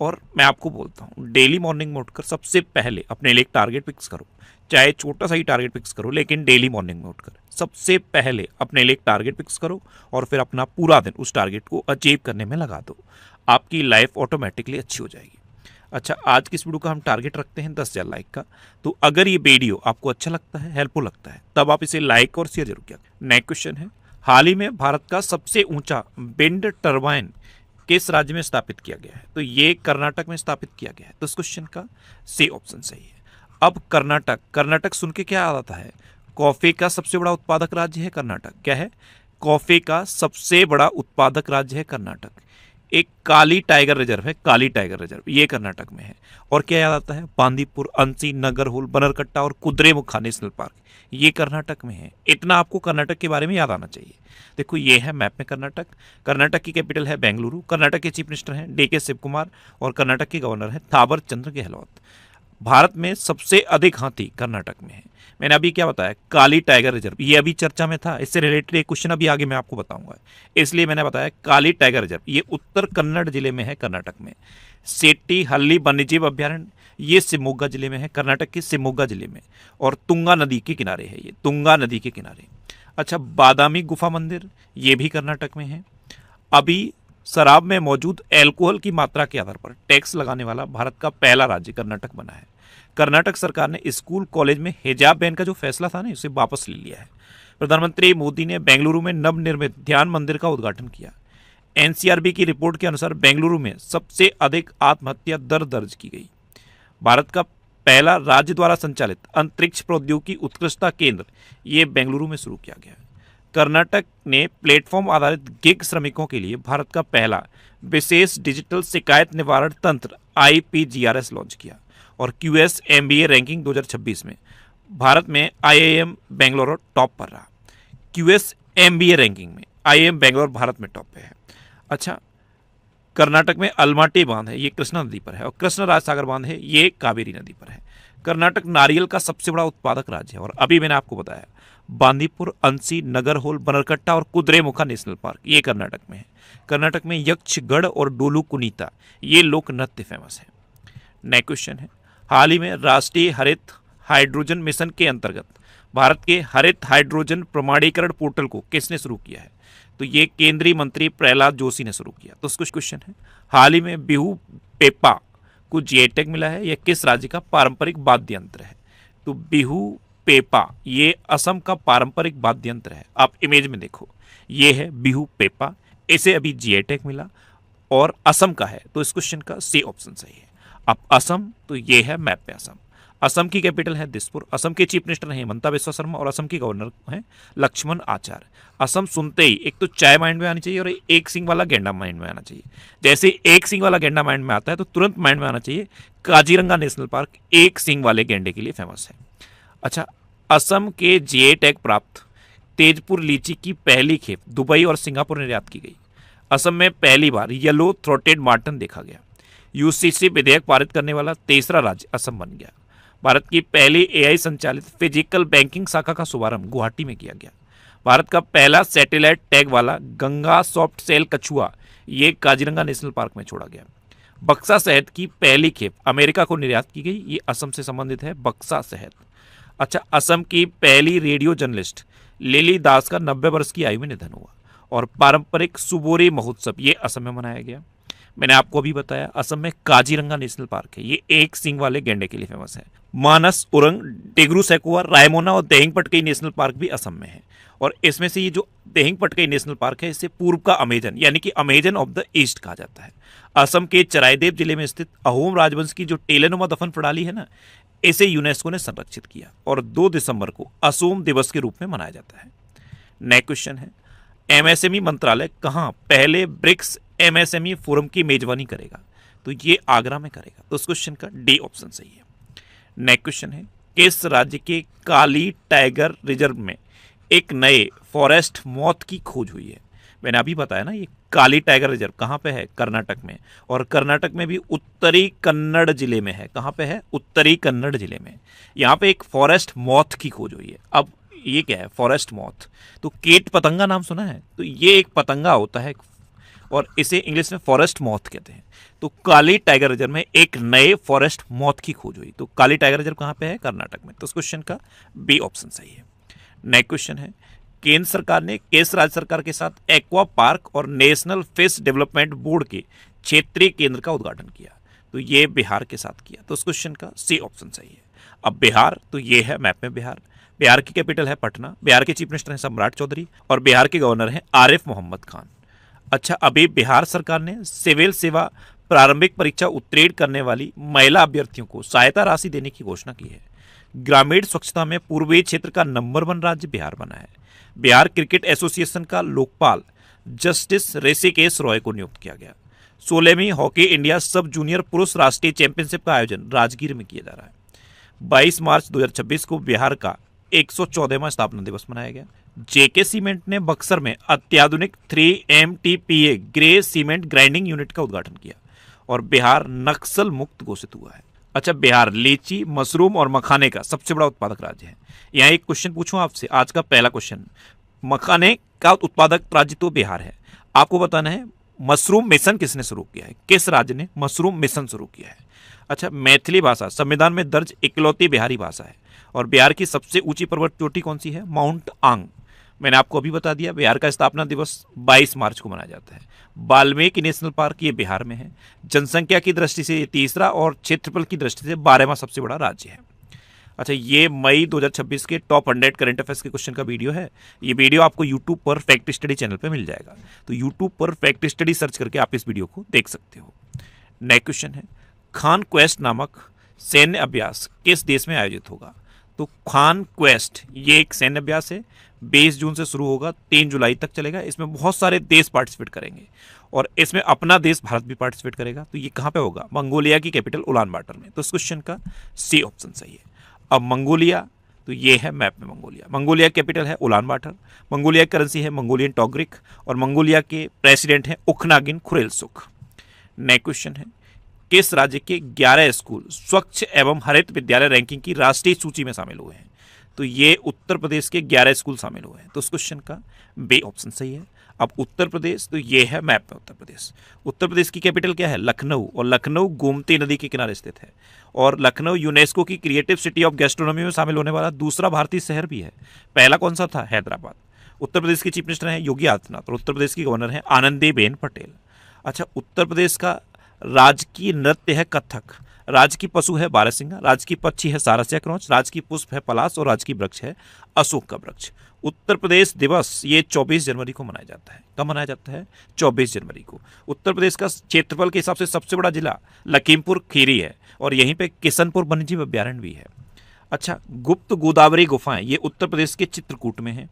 A: और मैं आपको बोलता हूँ, डेली मॉर्निंग में उठकर सबसे पहले अपने लिए एक टारगेट फिक्स करो। चाहे छोटा सा ही टारगेट फिक्स करो, लेकिन डेली मॉर्निंग में उठकर सबसे पहले अपने लिए एक टारगेट फिक्स करो और फिर अपना पूरा दिन उस टारगेट को अचीव करने में लगा दो। आपकी लाइफ ऑटोमेटिकली अच्छी हो जाएगी। अच्छा, आज की इस वीडियो का हम टारगेट रखते हैं 10,000 लाइक का। तो अगर ये वीडियो आपको अच्छा लगता है, हेल्पफुल लगता है, तब आप इसे लाइक और शेयर जरूर किया। नेक्स्ट क्वेश्चन है, हाल ही में भारत का सबसे ऊंचा विंड टर्बाइन किस राज्य में स्थापित किया गया है? तो ये कर्नाटक में स्थापित किया गया है। तो इस क्वेश्चन का सी ऑप्शन सही है। अब कर्नाटक सुन के क्या याद आता है? कॉफी का सबसे बड़ा उत्पादक राज्य है कर्नाटक। क्या है? कॉफी का सबसे बड़ा उत्पादक राज्य है कर्नाटक। एक काली टाइगर रिजर्व है, काली टाइगर रिजर्व, ये कर्नाटक में है। और क्या याद आता है? बांदीपुर, अंसी, नगरहोल, बनरकट्टा और कुद्रेमुखा नेशनल पार्क, ये कर्नाटक में है। इतना आपको कर्नाटक के बारे में याद आना चाहिए। देखो, ये है मैप में कर्नाटक। कर्नाटक की कैपिटल है बेंगलुरु। कर्नाटक के चीफ मिनिस्टर हैं DK शिव कुमार और कर्नाटक के गवर्नर हैं थावर चंद्र गहलोत। भारत में सबसे अधिक हाथी कर्नाटक में है। मैंने अभी क्या बताया, काली टाइगर रिजर्व, ये अभी चर्चा में था, इससे रिलेटेड एक क्वेश्चन अभी आगे मैं आपको बताऊंगा, इसलिए मैंने बताया काली टाइगर रिजर्व, ये उत्तर कन्नड़ जिले में है कर्नाटक में। सेट्टी हल्ली वन्यजीव अभ्यारण्य, ये शिमोगा जिले में है, कर्नाटक के शिमोगा जिले में, और तुंगा नदी के किनारे है, ये तुंगा नदी के किनारे। अच्छा, बादामी गुफा मंदिर, ये भी कर्नाटक में है। अभी शराब में मौजूद अल्कोहल की मात्रा के आधार पर टैक्स लगाने वाला भारत का पहला राज्य कर्नाटक बना है। कर्नाटक सरकार ने स्कूल कॉलेज में हिजाब बैन का जो फैसला था ना, उसे वापस ले लिया है। प्रधानमंत्री मोदी ने बेंगलुरु में नवनिर्मित ध्यान मंदिर का उद्घाटन किया। एनसीआरबी की रिपोर्ट के अनुसार बेंगलुरु में सबसे अधिक आत्महत्या दर दर्ज की गई। भारत का पहला राज्य द्वारा संचालित अंतरिक्ष प्रौद्योगिकी उत्कृष्टता केंद्र, ये बेंगलुरु में शुरू किया गया। कर्नाटक ने प्लेटफॉर्म आधारित गिग श्रमिकों के लिए भारत का पहला विशेष डिजिटल शिकायत निवारण तंत्र IPGRS लॉन्च किया। और QS MBA रैंकिंग 2026 में भारत में IIM बेंगलोर टॉप पर रहा। QS MBA रैंकिंग में IIM बेंगलोर भारत में टॉप पे है। अच्छा, कर्नाटक में अलमाटी बांध है, ये कृष्णा नदी पर है, और कृष्ण राज सागर बांध है, ये कावेरी नदी पर है। कर्नाटक नारियल का सबसे बड़ा उत्पादक राज्य है। और अभी मैंने आपको बताया बांदीपुर, अंसी, नगरहोल, बनरकट्टा और कुद्रेमुखा नेशनल पार्क, ये कर्नाटक में है। कर्नाटक में यक्षगढ़ और डोलू कुनीता, ये लोक नृत्य फेमस है। नेक्स्ट क्वेश्चन है, हाल ही में राष्ट्रीय हरित हाइड्रोजन मिशन के अंतर्गत भारत के हरित हाइड्रोजन प्रमाणीकरण पोर्टल को किसने शुरू किया है? तो ये केंद्रीय मंत्री प्रहलाद जोशी ने शुरू किया। तो कुछ क्वेश्चन है, हाल ही में बिहू पेपा को जीआई टैग मिला है, यह किस राज्य का पारंपरिक वाद्य यंत्र है? तो बिहू पेपा ये असम का पारंपरिक वाद्य यंत्र है। आप इमेज में देखो, ये है बिहू पेपा, इसे अभी जीआई टैग मिला और असम का है। तो इस क्वेश्चन का सी ऑप्शन सही है। अब असम, तो ये है मैप पे असम। असम की कैपिटल है दिसपुर। असम के चीफ मिनिस्टर हैं हेमंता बिस्वा शर्मा और असम के गवर्नर हैं लक्ष्मण आचार्य। असम सुनते ही एक तो चाय माइंड में आनी चाहिए और एक सिंग वाला गेंडा माइंड में आना चाहिए। जैसे एक सिंग वाला गेंडा माइंड में आता है तो तुरंत माइंड में आना चाहिए काजीरंगा नेशनल पार्क, एक सिंग वाले गेंडे के लिए फेमस है। अच्छा, असम के जीआई टैग प्राप्त तेजपुर लीची की पहली खेप दुबई और सिंगापुर निर्यात की गई। असम में पहली बार येलो थ्रोटेड मार्टन देखा गया। यूसीसी विधेयक पारित करने वाला तीसरा राज्य असम बन गया। भारत की पहली AI संचालित फिजिकल बैंकिंग शाखा का शुभारंभ गुवाहाटी में किया गया। भारत का पहला सैटेलाइट टैग वाला गंगा सॉफ्ट सेल कछुआ, ये काजीरंगा नेशनल पार्क में छोड़ा गया। बक्सा शहद की पहली खेप अमेरिका को निर्यात की गई, ये असम से संबंधित है बक्सा शहद। अच्छा, असम की पहली रेडियो जर्नलिस्ट लिली दास का 90 वर्ष की आयु में निधन हुआ। और पारंपरिक सुबोरी महोत्सव, ये असम में मनाया गया। मैंने आपको अभी बताया असम में काजीरंगा नेशनल पार्क है, ये एक सींग वाले गेंडे के लिए फेमस है। मानस, उरंग, डिग्रू सैकुआ, रायमोना और देहिंग पटकई नेशनल पार्क भी असम में है। और इसमें से ये जो देहिंग पटकई नेशनल पार्क है, इसे पूर्व का अमेजन यानी कि अमेजन ऑफ द ईस्ट कहा जाता है। असम के चरायदेव जिले में स्थित अहोम राजवंश की जो टेलेनुमा दफन प्रणाली है ना, इसे यूनेस्को ने संरक्षित किया और 2 दिसंबर को असोम दिवस के रूप में मनाया जाता है। नेक्स्ट क्वेश्चन है, MSME मंत्रालय कहाँ पहले ब्रिक्स MSME फोरम की मेजबानी करेगा? तो ये आगरा में करेगा। तो इस क्वेश्चन का डी ऑप्शन सही है। नेक्स्ट क्वेश्चन है, किस राज्य के काली टाइगर रिजर्व में एक नए फॉरेस्ट मॉथ की खोज हुई है? मैंने अभी बताया ना, ये काली टाइगर रिजर्व कहाँ पे है? कर्नाटक में। और कर्नाटक में भी उत्तरी कन्नड़ जिले में है। कहाँ पे है? उत्तरी कन्नड़ जिले में। यहाँ पे एक फॉरेस्ट मॉथ की खोज हुई है। अब ये क्या है फॉरेस्ट मॉथ? तो कीट पतंगा नाम सुना है? तो ये एक पतंगा होता है और इसे इंग्लिश में फॉरेस्ट मॉथ कहते हैं। तो काली टाइगर रिजर्व में एक नए फॉरेस्ट मॉथ की खोज हुई। तो काली टाइगर रिजर्व कहाँ पे है? कर्नाटक में। तो इस क्वेश्चन का बी ऑप्शन सही है। नेक्स्ट क्वेश्चन है, केंद्र सरकार ने किस राज्य सरकार के साथ एक्वा पार्क और नेशनल फिश डेवलपमेंट बोर्ड के क्षेत्रीय केंद्र का उद्घाटन किया? तो ये बिहार के साथ किया। तो इस क्वेश्चन का सी ऑप्शन सही है। अब बिहार, तो ये है मैप में बिहार। बिहार की कैपिटल है पटना। बिहार के चीफ मिनिस्टर हैं सम्राट चौधरी और बिहार के गवर्नर हैं आरिफ मोहम्मद खान। अच्छा, अभी बिहार सरकार ने सिविल सेवा प्रारंभिक परीक्षा उत्तीर्ण करने वाली महिला अभ्यर्थियों को सहायता राशि देने की घोषणा की है। ग्रामीण स्वच्छता में पूर्वी क्षेत्र का नंबर 1 राज्य बिहार बना है। बिहार क्रिकेट एसोसिएशन का लोकपाल जस्टिस ऋषिकेश रॉय को नियुक्त किया गया। 16वीं हॉकी इंडिया सब जूनियर पुरुष राष्ट्रीय चैंपियनशिप का आयोजन राजगीर में किया जा रहा है। 22 मार्च 2026 को बिहार का 114वां स्थापना दिवस मनाया गया। जेके सीमेंट ने बक्सर में अत्याधुनिक 3 MTPA grey cement grinding unit का उद्घाटन किया और बिहार नक्सल मुक्त घोषित हुआ है। अच्छा, बिहार लीची, मशरूम और मखाने का सबसे बड़ा उत्पादक राज्य है। यहाँ एक क्वेश्चन पूछूं आपसे, आज का पहला क्वेश्चन, मखाने का उत्पादक राज्य तो बिहार है, आपको बताना है मशरूम मिशन किसने शुरू किया है, किस राज्य ने मशरूम मिशन शुरू किया है। अच्छा, मैथिली भाषा संविधान में दर्ज इकलौती बिहारी भाषा है। और बिहार की सबसे ऊंची पर्वत चोटी कौन सी है, माउंट आंग। मैंने आपको अभी बता दिया, बिहार का स्थापना दिवस 22 मार्च को मनाया जाता है। वाल्मीकि नेशनल पार्क ये बिहार में है। जनसंख्या की दृष्टि से ये तीसरा और क्षेत्रफल की दृष्टि से 12वां सबसे बड़ा राज्य है। अच्छा, ये मई 2026 के टॉप 100 करंट अफेयर्स के क्वेश्चन का वीडियो है। ये वीडियो आपको यूट्यूब पर फैक्ट स्टडी चैनल पर मिल जाएगा, तो यूट्यूब पर फैक्ट स्टडी सर्च करके आप इस वीडियो को देख सकते हो। नेक्स्ट क्वेश्चन है, खान क्वेस्ट नामक सैन्य अभ्यास किस देश में आयोजित होगा। तो खान क्वेस्ट ये एक सैन्य अभ्यास है, 20 जून से शुरू होगा, 3 जुलाई तक चलेगा। इसमें बहुत सारे देश पार्टिसिपेट करेंगे और इसमें अपना देश भारत भी पार्टिसिपेट करेगा। तो ये कहाँ पे होगा, मंगोलिया की कैपिटल उलान बाटर में। तो इस क्वेश्चन का सी ऑप्शन सही है। अब मंगोलिया, तो ये है मैप में मंगोलिया। मंगोलिया कैपिटल है उलान बाटर, मंगोलिया की करेंसी है मंगोलियन टॉग्रिक और मंगोलिया के प्रेसिडेंट हैं उखनागिन खुरेलसुख। नेक्स्ट क्वेश्चन है, किस राज्य के 11 स्कूल स्वच्छ एवं हरित विद्यालय रैंकिंग की राष्ट्रीय सूची में शामिल हुए हैं। तो ये उत्तर प्रदेश के 11 स्कूल शामिल हुए हैं। तो इस क्वेश्चन का बी ऑप्शन सही है। अब उत्तर प्रदेश, तो ये है मैप में उत्तर प्रदेश। उत्तर प्रदेश की कैपिटल क्या है, लखनऊ, और लखनऊ गोमती नदी के किनारे स्थित है। और लखनऊ यूनेस्को की क्रिएटिव सिटी ऑफ गैस्ट्रोनॉमी में शामिल होने वाला दूसरा भारतीय शहर भी है। पहला कौन सा था, हैदराबाद। उत्तर प्रदेश के चीफ मिनिस्टर हैं योगी आदित्यनाथ और उत्तर प्रदेश की गवर्नर हैं आनंदीबेन पटेल। अच्छा, उत्तर प्रदेश का राजकीय नृत्य है कथक, राज्य की पशु है बारहसिंगा, राज्य की पक्षी है सारस्या क्रौच, राज्य की पुष्प है पलाश और राज्य की वृक्ष है अशोक का वृक्ष। उत्तर प्रदेश दिवस ये 24 जनवरी को मनाया जाता है। कब मनाया जाता है, 24 जनवरी को। उत्तर प्रदेश का क्षेत्रफल के हिसाब से सबसे बड़ा जिला लखीमपुर खीरी है और यहीं पे किशनपुर वन्यजीव अभ्यारण्य भी है। अच्छा, गुप्त गोदावरी गुफाएं ये उत्तर प्रदेश के चित्रकूट में है।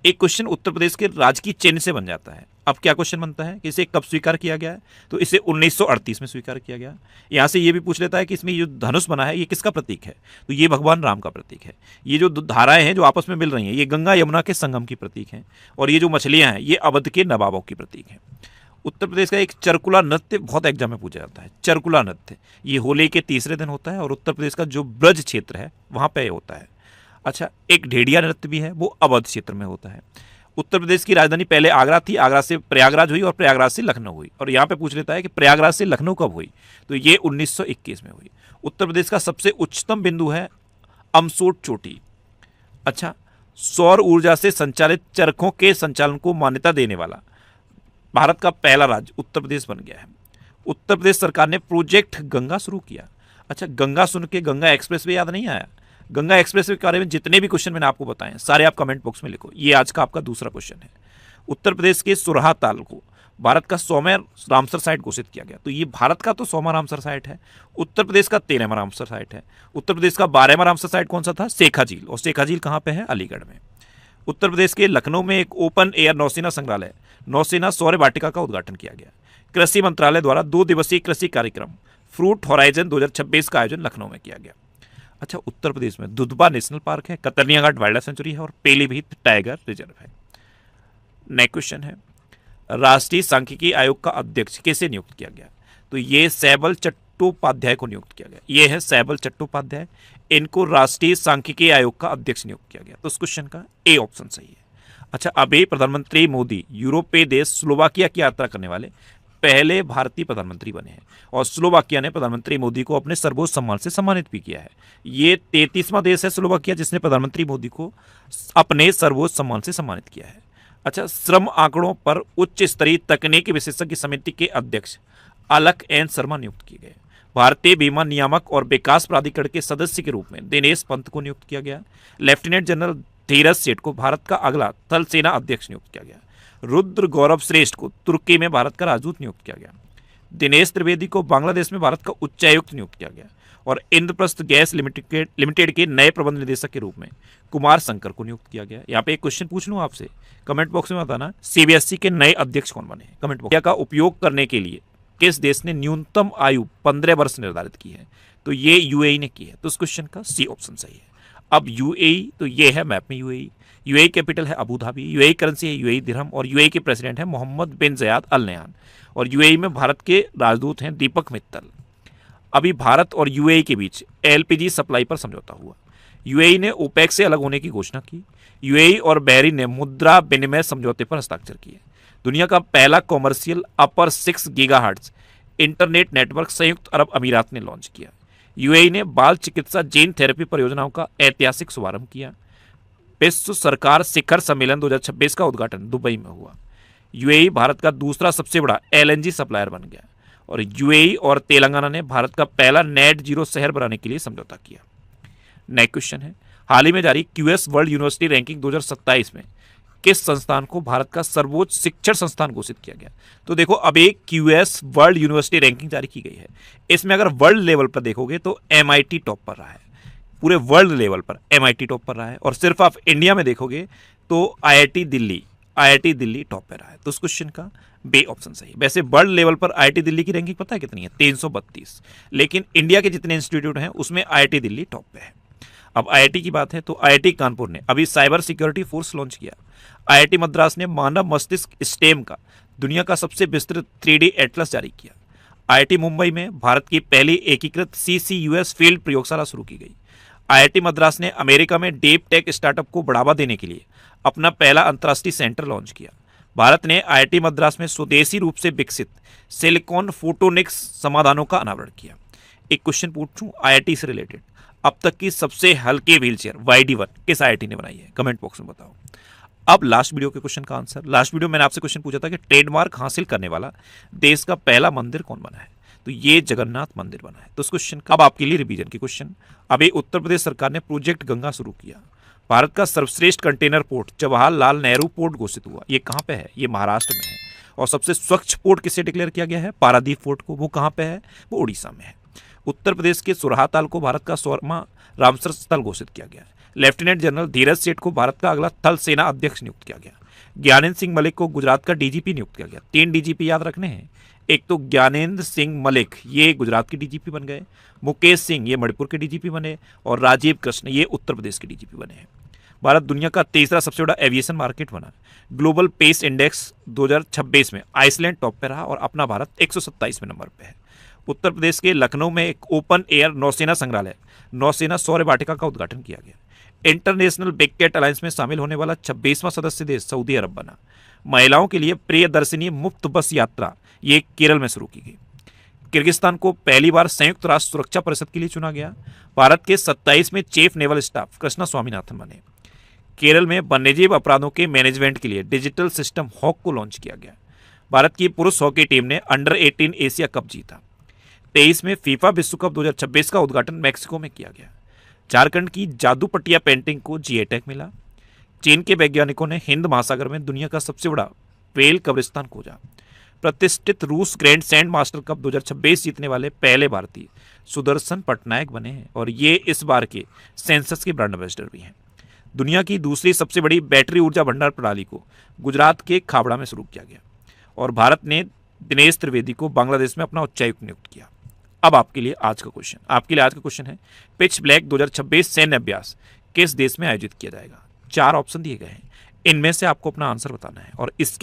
A: एक क्वेश्चन उत्तर प्रदेश के राजकीय चिन्ह से बन जाता है। अब क्या क्वेश्चन बनता है कि इसे कब स्वीकार किया गया है, तो इसे 1938 में स्वीकार किया गया। यहाँ से ये भी पूछ लेता है कि इसमें जो धनुष बना है ये किसका प्रतीक है, तो ये भगवान राम का प्रतीक है। ये जो धाराएं हैं जो आपस में मिल रही हैं ये गंगा यमुना के संगम की प्रतीक हैं और ये जो मछलियां हैं ये अवध के नवाबों की प्रतीक हैं। उत्तर प्रदेश का एक चरकुला नृत्य बहुत एग्जाम में पूछा जाता है। चरकुला नृत्य ये होली के तीसरे दिन होता है और उत्तर प्रदेश का जो ब्रज क्षेत्र है वहाँ पे होता है। अच्छा, एक ढेडिया नृत्य भी है, वो अवध क्षेत्र में होता है। उत्तर प्रदेश की राजधानी पहले आगरा थी, आगरा से प्रयागराज हुई और प्रयागराज से लखनऊ हुई। और यहाँ पे पूछ लेता है कि प्रयागराज से लखनऊ कब हुई, तो ये 1921 में हुई। उत्तर प्रदेश का सबसे उच्चतम बिंदु है अमसोट चोटी। अच्छा, सौर ऊर्जा से संचालित चरखों के संचालन को मान्यता देने वाला भारत का पहला राज्य उत्तर प्रदेश बन गया है। उत्तर प्रदेश सरकार ने प्रोजेक्ट गंगा शुरू किया। अच्छा, गंगा सुन के गंगा एक्सप्रेस वे याद नहीं आया। गंगा एक्सप्रेस वे के बारे में जितने भी क्वेश्चन मैंने आपको बताए सारे आप कमेंट बॉक्स में लिखो। ये आज का आपका दूसरा क्वेश्चन है। उत्तर प्रदेश के सुरहा ताल को भारत का 100वां रामसर साइट घोषित किया गया। तो ये भारत का तो 100वां रामसर साइट है, उत्तर प्रदेश का 13वां रामसर साइट है। उत्तर प्रदेश का 12वां रामसर साइट कौन सा था, शेखा झील, और शेखा झील कहाँ पे है, अलीगढ़ में। उत्तर प्रदेश के लखनऊ में एक ओपन एयर नौसेना संग्रहालय नौसेना शौर्य वाटिका का उद्घाटन किया गया। कृषि मंत्रालय द्वारा 2 दिवसीय कृषि कार्यक्रम फ्रूट होराइजन 2026 का आयोजन लखनऊ में किया गया। अच्छा, उत्तर प्रदेश में दुधवा नेशनल पार्क है, कतरनिया घाट वाइल्ड लाइफ सेंचुरी है और पीलीभीत टाइगर रिजर्व है। नेक्स्ट क्वेश्चन है, राष्ट्रीय सांख्यिकी आयोग का अध्यक्ष किसे नियुक्त किया गया, तो ये सैबल चट्टोपाध्याय को नियुक्त किया गया। ये है सैबल चट्टोपाध्याय, इनको राष्ट्रीय सांख्यिकी आयोग का अध्यक्ष नियुक्त किया गया। तो इस क्वेश्चन का ए ऑप्शन सही है। अच्छा, अभी प्रधानमंत्री मोदी यूरोपीय देश स्लोवाकिया की यात्रा करने वाले पहले भारतीय प्रधानमंत्री बने हैं और स्लोवाकिया ने प्रधानमंत्री मोदी को अपने सर्वोच्च सम्मान से सम्मानित भी किया है। ये 33वां देश है स्लोवाकिया जिसने प्रधानमंत्री मोदी को अपने सर्वोच्च सम्मान से सम्मानित किया है। अच्छा, श्रम आंकड़ों पर उच्च स्तरीय तकनीकी विशेषज्ञ समिति के अध्यक्ष अलक एन शर्मा नियुक्त किए गए। भारतीय बीमा नियामक और विकास प्राधिकरण के सदस्य के रूप में दिनेश पंत को नियुक्त किया गया। लेफ्टिनेंट जनरल धीरज सेठ को भारत का अगला थल सेना अध्यक्ष नियुक्त किया गया। रुद्र गौरव श्रेष्ठ को तुर्की में भारत का राजदूत नियुक्त किया गया। दिनेश त्रिवेदी को बांग्लादेश में भारत का उच्चायुक्त नियुक्त किया गया और इंद्रप्रस्थ गैस लिमिटेड के नए प्रबंध निदेशक के रूप में कुमार शंकर को नियुक्त किया गया। यहाँ पे एक क्वेश्चन पूछ लूँ आपसे, कमेंट बॉक्स में बताना, सीबीएसई के नए अध्यक्ष कौन बने कमेंट बॉक्स का उपयोग करने के लिए किस देश ने न्यूनतम आयु 15 वर्ष निर्धारित की है, तो ये यूएई ने की है। तो इस क्वेश्चन का सी ऑप्शन सही है। अब यूएई, तो ये है मैप में यूएई। यूएई कैपिटल है अबू धाबी, यूएई करेंसी है यूएई दिरहम और यूएई के प्रेसिडेंट है मोहम्मद बिन जयाद अल नयान और यूएई में भारत के राजदूत हैं दीपक मित्तल।
B: अभी भारत और यूएई के बीच एलपीजी सप्लाई पर समझौता हुआ। यूएई ने ओपेक से अलग होने की घोषणा की। यूएई और बहरीन ने मुद्रा विनिमय समझौते पर हस्ताक्षर किए। दुनिया का पहला कॉमर्शियल अपर 6 गीगाहर्ट्ज इंटरनेट नेटवर्क संयुक्त अरब अमीरात ने लॉन्च किया। यूएई ने बाल चिकित्सा जीन थेरेपी परियोजनाओं का ऐतिहासिक शुभारंभ किया। विश्व सरकार शिखर सम्मेलन 2026 का उद्घाटन दुबई में हुआ। यूएई भारत का दूसरा सबसे बड़ा एलएनजी सप्लायर बन गया और यूएई और तेलंगाना ने भारत का पहला नेट जीरो शहर बनाने के लिए समझौता किया। नेक्स्ट क्वेश्चन है, हाल ही में जारी क्यूएस वर्ल्ड यूनिवर्सिटी रैंकिंग 2027 में किस संस्थान को भारत का सर्वोच्च शिक्षण संस्थान घोषित किया गया? तो देखो, अब एक क्यूएस वर्ल्ड यूनिवर्सिटी रैंकिंग जारी की गई है। इसमें अगर वर्ल्ड लेवल पर देखोगे तो एमआईटी टॉप पर रहा है, पूरे वर्ल्ड लेवल पर एमआईटी टॉप पर रहा है। और सिर्फ आप इंडिया में देखोगे तो आईआईटी दिल्ली टॉप पर रहा है। तो उस क्वेश्चन का बे ऑप्शन सही। वैसे वर्ल्ड लेवल पर आईआईटी दिल्ली की रैंकिंग पता है कितनी है? 332। लेकिन इंडिया के जितने इंस्टीट्यूट हैं उसमें आईआईटी दिल्ली टॉप पे है। अब आईआईटी की बात है तो आईआईटी कानपुर ने अभी साइबर सिक्योरिटी फोर्स लॉन्च किया। आईआईटी मद्रास ने मानव मस्तिष्क स्टेम का दुनिया का सबसे विस्तृत 3D एटलस जारी किया। आईआईटी मुंबई में भारत की पहली एकीकृत CCUS फील्ड प्रयोगशाला शुरू की गई। आईआईटी मद्रास ने अमेरिका में डीप टेक स्टार्टअप को बढ़ावा देने के लिए अपना पहला अंतर्राष्ट्रीय सेंटर लॉन्च किया। भारत ने आईआईटी मद्रास में स्वदेशी रूप से विकसित सिलिकॉन फोटोनिक्स समाधानों का अनावरण किया। एक क्वेश्चन पूछूं आईआईटी से रिलेटेड, अब तक की सबसे हल्के व्हीलचेयर YD1 किस आईआईटी ने बनाई है? कमेंट बॉक्स में बताओ। अब लास्ट वीडियो के क्वेश्चन का आंसर। लास्ट वीडियो मैंने आपसे क्वेश्चन पूछा था कि ट्रेडमार्क हासिल करने वाला देश का पहला मंदिर कौन बना है? तो ये जगन्नाथ मंदिर बना है। तो उस क्वेश्चन का अब आपके लिए रिवीजन की क्वेश्चन। अभी उत्तर प्रदेश सरकार ने प्रोजेक्ट गंगा शुरू किया। भारत का सर्वश्रेष्ठ container port Jawaharlal Nehru port घोषित हुआ। ये कहाँ पे है? ये महाराष्ट्र में है। और सबसे स्वच्छ पोर्ट किसे डिक्लेयर किया गया है? पारादीप पोर्ट को। वो कहाँ पे है? वो उड़ीसा में है। उत्तर प्रदेश के सुरहाताल को भारत का 16वां रामसर स्थल घोषित किया गया। लेफ्टिनेंट जनरल धीरज सेठ को भारत का अगला थल सेना अध्यक्ष नियुक्त किया गया। ज्ञानेंद्र सिंह मलिक को गुजरात का डीजीपी नियुक्त किया गया। 3 डीजीपी याद रखने हैं। एक तो ज्ञानेंद्र सिंह मलिक ये गुजरात के डीजीपी बन गए, मुकेश सिंह ये मणिपुर के डीजीपी बने और राजीव कृष्ण ये उत्तर प्रदेश के डीजीपी बने हैं। भारत दुनिया का तीसरा सबसे बड़ा एविएशन मार्केट बना। ग्लोबल पेस इंडेक्स 2026 में आइसलैंड टॉप पे रहा और अपना भारत 127वें नंबर पे है। उत्तर प्रदेश के लखनऊ में एक ओपन एयर नौसेना संग्रहालय नौसेना सौर्य वाटिका का उद्घाटन किया गया। इंटरनेशनल बिग कैट अलायंस में शामिल होने वाला 26वां सदस्य देश सऊदी अरब बना। महिलाओं के लिए प्रियदर्शिनी मुफ्त बस यात्रा ये केरल में शुरू की गई। किर्गिस्तान को पहली बार संयुक्त राष्ट्र सुरक्षा परिषद के लिए चुना गया। भारत के 27वें chief naval staff Krishna Swaminathan बने। केरल में वन्यजीव अपराधों के मैनेजमेंट के लिए डिजिटल सिस्टम हॉक को लॉन्च किया गया। भारत की पुरुष हॉकी टीम ने अंडर 18 एशिया कप जीता। 23 में फीफा विश्व कप 2026 का उद्घाटन मैक्सिको में किया गया। झारखंड की जादू पटिया पेंटिंग को जीआई टैग मिला। चीन के वैज्ञानिकों ने हिंद महासागर में दुनिया का सबसे बड़ा व्हेल कब्रिस्तान खोजा। प्रतिष्ठित रूस ग्रैंड सैंड मास्टर कप 2026 जीतने वाले पहले भारतीय सुदर्शन पटनायक बने हैं और ये इस बार के सेंसस के ब्रांड एम्बेसडर भी हैं। दुनिया की दूसरी सबसे बड़ी बैटरी ऊर्जा भंडार प्रणाली को गुजरात के खाबड़ा में शुरू किया गया और भारत ने दिनेश त्रिवेदी को बांग्लादेश में अपना उच्चायुक्त नियुक्त किया। अब आपके लिए आज का क्वेश्चन है पिच ब्लैक 2026 सैन्य अभ्यास किस देश में आयोजित किया जाएगा? 4 ऑप्शन दिए गए हैं, इनमें से आपको अपना आंसर बताना है और इसके